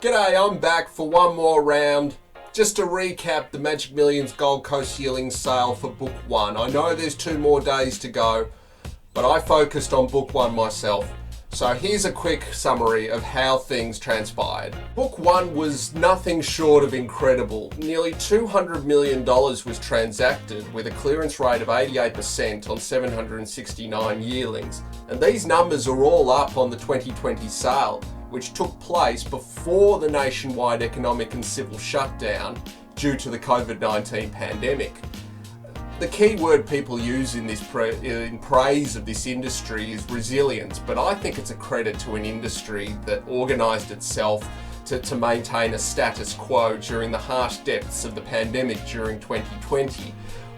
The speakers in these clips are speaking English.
G'day, I'm back for one more round. Just to recap the Magic Millions Gold Coast Yearling sale for Book 1. I know there's 2 more days to go, but I focused on Book 1 myself. So here's a quick summary of how things transpired. Book 1 was nothing short of incredible. Nearly $200 million was transacted with a clearance rate of 88% on 769 yearlings. And these numbers are all up on the 2020 sale, which took place before the nationwide economic and civil shutdown due to the COVID-19 pandemic. The key word people use in praise of this industry is resilience, but I think it's a credit to an industry that organised itself to maintain a status quo during the harsh depths of the pandemic during 2020.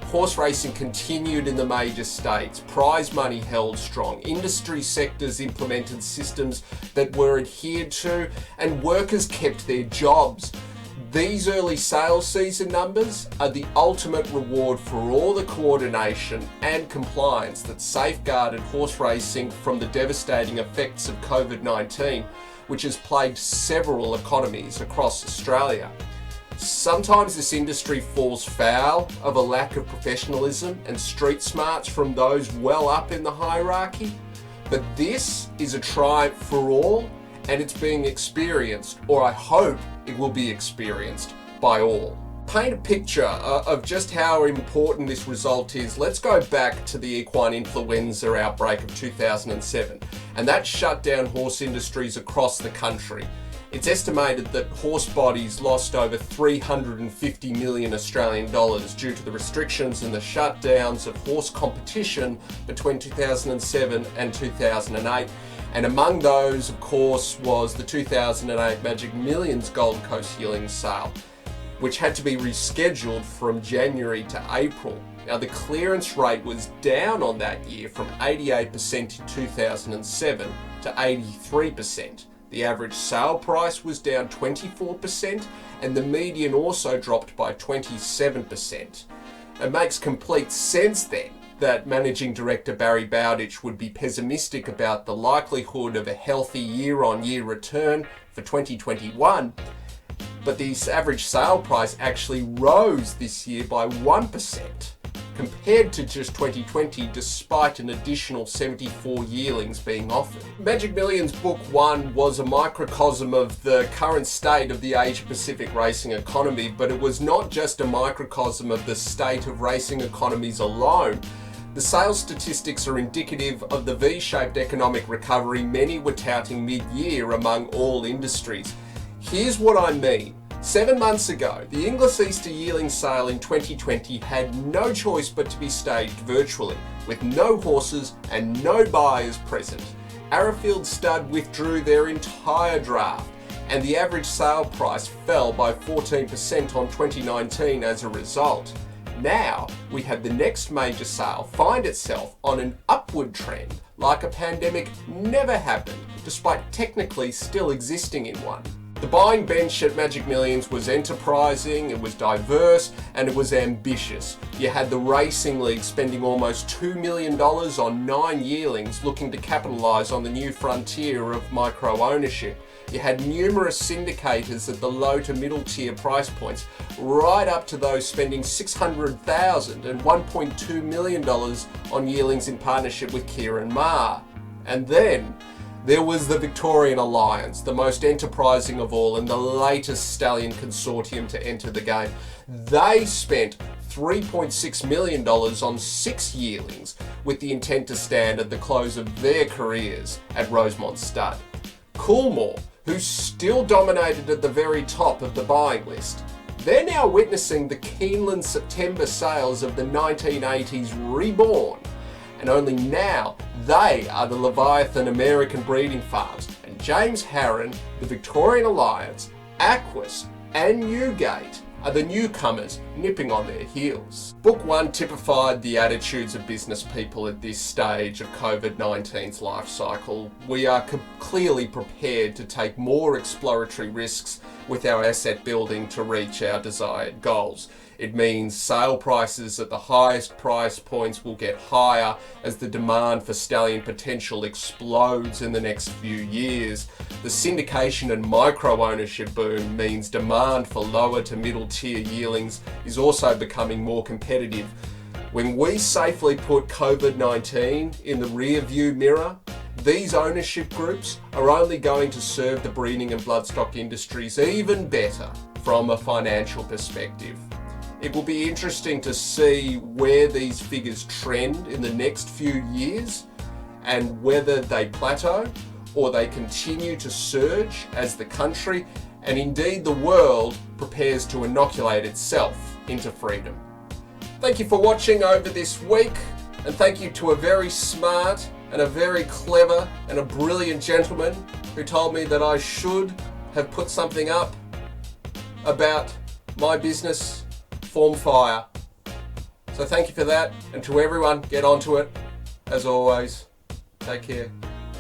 Horse racing continued in the major states, prize money held strong, industry sectors implemented systems that were adhered to, and workers kept their jobs. These early sales season numbers are the ultimate reward for all the coordination and compliance that safeguarded horse racing from the devastating effects of COVID-19, which has plagued several economies across Australia. Sometimes this industry falls foul of a lack of professionalism and street smarts from those well up in the hierarchy, but this is a triumph for all, and it's being experienced, or I hope it will be experienced, by all. Paint a picture of just how important this result is. Let's go back to the equine influenza outbreak of 2007, and that shut down horse industries across the country. It's estimated that horse bodies lost over 350 million Australian dollars due to the restrictions and the shutdowns of horse competition between 2007 and 2008. And among those, of course, was the 2008 Magic Millions Gold Coast Yearling sale, which had to be rescheduled from January to April. Now, the clearance rate was down on that year from 88% in 2007 to 83%. The average sale price was down 24%, and the median also dropped by 27%. It makes complete sense then that Managing Director Barry Bowditch would be pessimistic about the likelihood of a healthy year-on-year return for 2021, but the average sale price actually rose this year by 1%. Compared to just 2020, despite an additional 74 yearlings being offered. Magic Millions Book 1 was a microcosm of the current state of the Asia-Pacific racing economy, but it was not just a microcosm of the state of racing economies alone. The sales statistics are indicative of the V-shaped economic recovery many were touting mid-year among all industries. Here's what I mean. 7 months ago, the Inglis Easter Yearling sale in 2020 had no choice but to be staged virtually, with no horses and no buyers present. Arrowfield Stud withdrew their entire draft, and the average sale price fell by 14% on 2019 as a result. Now, we have the next major sale find itself on an upward trend, like a pandemic never happened, despite technically still existing in one. The buying bench at Magic Millions was enterprising, it was diverse, and it was ambitious. You had the Racing League spending almost $2 million on 9 yearlings looking to capitalise on the new frontier of micro-ownership. You had numerous syndicators at the low to middle tier price points, right up to those spending $600,000 and $1.2 million on yearlings in partnership with Kieran Maher. And then there was the Victorian Alliance, the most enterprising of all and the latest stallion consortium to enter the game. They spent $3.6 million on 6 yearlings with the intent to stand at the close of their careers at Rosemont Stud. Coolmore, who still dominated at the very top of the buying list, they're now witnessing the Keeneland September sales of the 1980s reborn. And only now they are the Leviathan American breeding farms, and James Harron, the Victorian Alliance, Aquis and Newgate are the newcomers nipping on their heels. Book 1 typified the attitudes of business people at this stage of COVID-19's life cycle. We are clearly prepared to take more exploratory risks with our asset building to reach our desired goals. It means sale prices at the highest price points will get higher as the demand for stallion potential explodes in the next few years. The syndication and micro-ownership boom means demand for lower to middle tier yearlings is also becoming more competitive. When we safely put COVID-19 in the rear view mirror, these ownership groups are only going to serve the breeding and bloodstock industries even better from a financial perspective. It will be interesting to see where these figures trend in the next few years and whether they plateau or they continue to surge as the country and indeed the world prepares to inoculate itself into freedom. Thank you for watching over this week, and thank you to a very smart and a very clever and a brilliant gentleman who told me that I should have put something up about my business, Form Fire. So thank you for that, and to everyone, get onto it. As always, take care.